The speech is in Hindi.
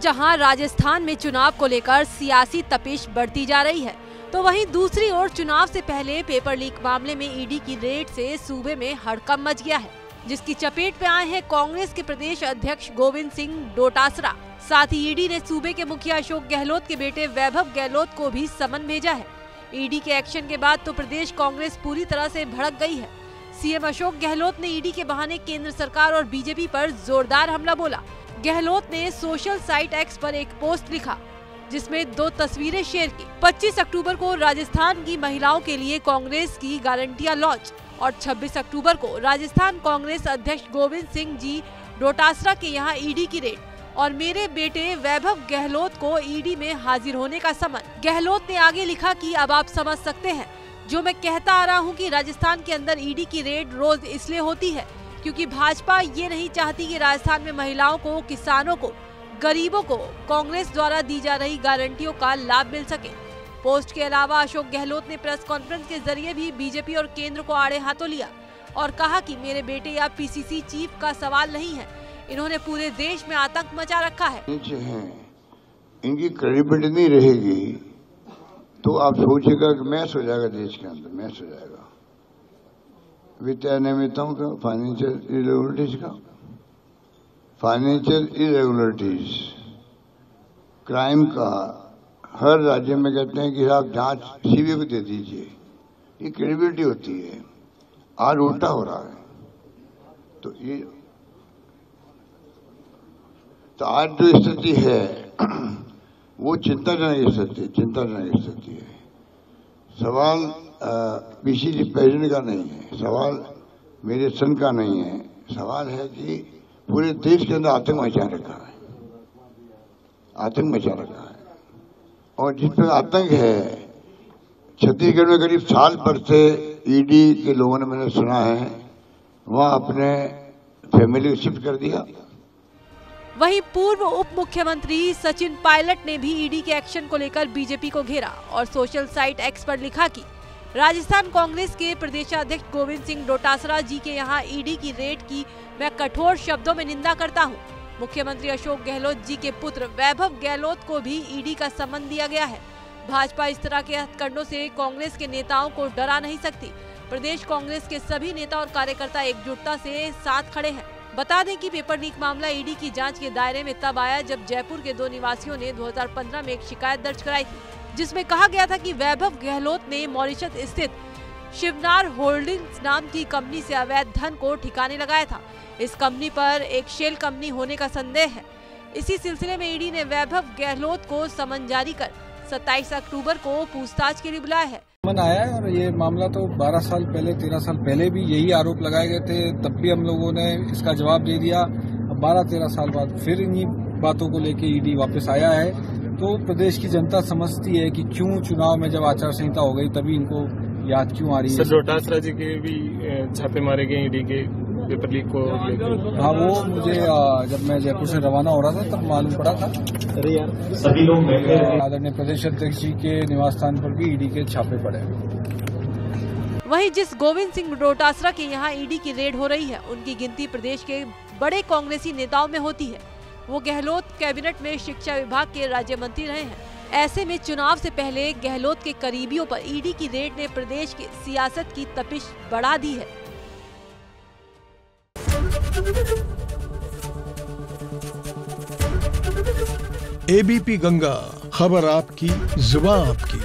जहां राजस्थान में चुनाव को लेकर सियासी तपिश बढ़ती जा रही है, तो वहीं दूसरी ओर चुनाव से पहले पेपर लीक मामले में ईडी की रेड से सूबे में हड़कंप मच गया है, जिसकी चपेट में आए हैं कांग्रेस के प्रदेश अध्यक्ष गोविंद सिंह डोटासरा। साथ ही ईडी ने सूबे के मुखिया अशोक गहलोत के बेटे वैभव गहलोत को भी समन भेजा है। ईडी के एक्शन के बाद तो प्रदेश कांग्रेस पूरी तरह से भड़क गई है। सीएम अशोक गहलोत ने ईडी के बहाने केंद्र सरकार और बीजेपी पर जोरदार हमला बोला। गहलोत ने सोशल साइट एक्स पर एक पोस्ट लिखा, जिसमें 2 तस्वीरें शेयर की। 25 अक्टूबर को राजस्थान की महिलाओं के लिए कांग्रेस की गारंटियां लॉन्च और 26 अक्टूबर को राजस्थान कांग्रेस अध्यक्ष गोविंद सिंह जी डोटासरा के यहां ईडी की रेड और मेरे बेटे वैभव गहलोत को ईडी में हाजिर होने का समन। गहलोत ने आगे लिखा कि अब आप समझ सकते हैं जो मैं कहता आ रहा हूं कि राजस्थान के अंदर ईडी की रेड रोज इसलिए होती है क्योंकि भाजपा ये नहीं चाहती कि राजस्थान में महिलाओं को, किसानों को, गरीबों को कांग्रेस द्वारा दी जा रही गारंटियों का लाभ मिल सके। पोस्ट के अलावा अशोक गहलोत ने प्रेस कॉन्फ्रेंस के जरिए भी बीजेपी और केंद्र को आड़े हाथों लिया और कहा कि मेरे बेटे या पीसीसी चीफ का सवाल नहीं है, इन्होंने पूरे देश में आतंक मचा रखा है। इनकी क्रेडिबिलिटी नहीं रहेगी तो आप सोचिएगा कि मैच हो जाएगा, देश के अंदर मैच हो जाएगा वित्तीय अनियमितताओं का, फाइनेंशियल इरेगुलरिटीज, क्राइम का। हर राज्य में कहते हैं कि आप जांच सीबीआई को दे दीजिए, ये क्रेडिबिलिटी होती है। आज उल्टा हो रहा है। तो आज जो स्थिति है वो चिंताजनक स्थिति है। सवाल पीसीसी प्रेसिडेंट का नहीं है, सवाल मेरे सन का नहीं है, सवाल है कि पूरे देश के अंदर आतंक मचा रखा है। और जिस पर आतंक है, छत्तीसगढ़ में करीब साल भर से ईडी के लोगों ने, मैंने सुना है, वहां अपने फैमिली को शिफ्ट कर दिया। वहीं पूर्व उप मुख्यमंत्री सचिन पायलट ने भी ईडी के एक्शन को लेकर बीजेपी को घेरा और सोशल साइट एक्स पर लिखा कि राजस्थान कांग्रेस के प्रदेशाध्यक्ष गोविंद सिंह डोटासरा जी के यहां ईडी की रेड की मैं कठोर शब्दों में निंदा करता हूं। मुख्यमंत्री अशोक गहलोत जी के पुत्र वैभव गहलोत को भी ईडी का समन दिया गया है। भाजपा इस तरह के हथकंडों से कांग्रेस के नेताओं को डरा नहीं सकती। प्रदेश कांग्रेस के सभी नेता और कार्यकर्ता एकजुटता से साथ खड़े हैं। बता दें कि पेपर लीक मामला ईडी की जांच के दायरे में तब आया जब जयपुर के 2 निवासियों ने 2015 में एक शिकायत दर्ज कराई थी, जिसमें कहा गया था कि वैभव गहलोत ने मॉरिशस स्थित शिवनार होल्डिंग्स नाम की कंपनी से अवैध धन को ठिकाने लगाया था। इस कंपनी पर एक शेल कंपनी होने का संदेह है। इसी सिलसिले में ईडी ने वैभव गहलोत को समन जारी कर 27 अक्टूबर को पूछताछ के लिए बुलाया है। समन आया है और ये मामला तो 12 साल पहले, 13 साल पहले भी यही आरोप लगाए गए थे, तब भी हम लोगों ने इसका जवाब दे दिया। 12-13 साल बाद फिर इन्हीं बातों को लेके ईडी वापस आया है। तो प्रदेश की जनता समझती है कि क्यों चुनाव में जब आचार संहिता हो गई तभी इनको याद क्यों आ रही है। सर, डोटासरा जी के भी छापे मारे गए ईडी के पेपर लीक को लेकर। हाँ, वो मुझे जब मैं जयपुर से रवाना हो रहा था तब मालूम पड़ा था। अरे यार, सभी लोग आदरणीय प्रदेश अध्यक्ष जी के निवास स्थान पर भी ईडी के छापे पड़े। वहीं जिस गोविंद सिंह डोटासरा के यहाँ ईडी की रेड हो रही है, उनकी गिनती प्रदेश के बड़े कांग्रेसी नेताओं में होती है। वो गहलोत कैबिनेट में शिक्षा विभाग के राज्य मंत्री रहे हैं। ऐसे में चुनाव से पहले गहलोत के करीबियों पर ईडी की रेड ने प्रदेश की सियासत की तपिश बढ़ा दी है। एबीपी गंगा, खबर आपकी, जुबान आपकी।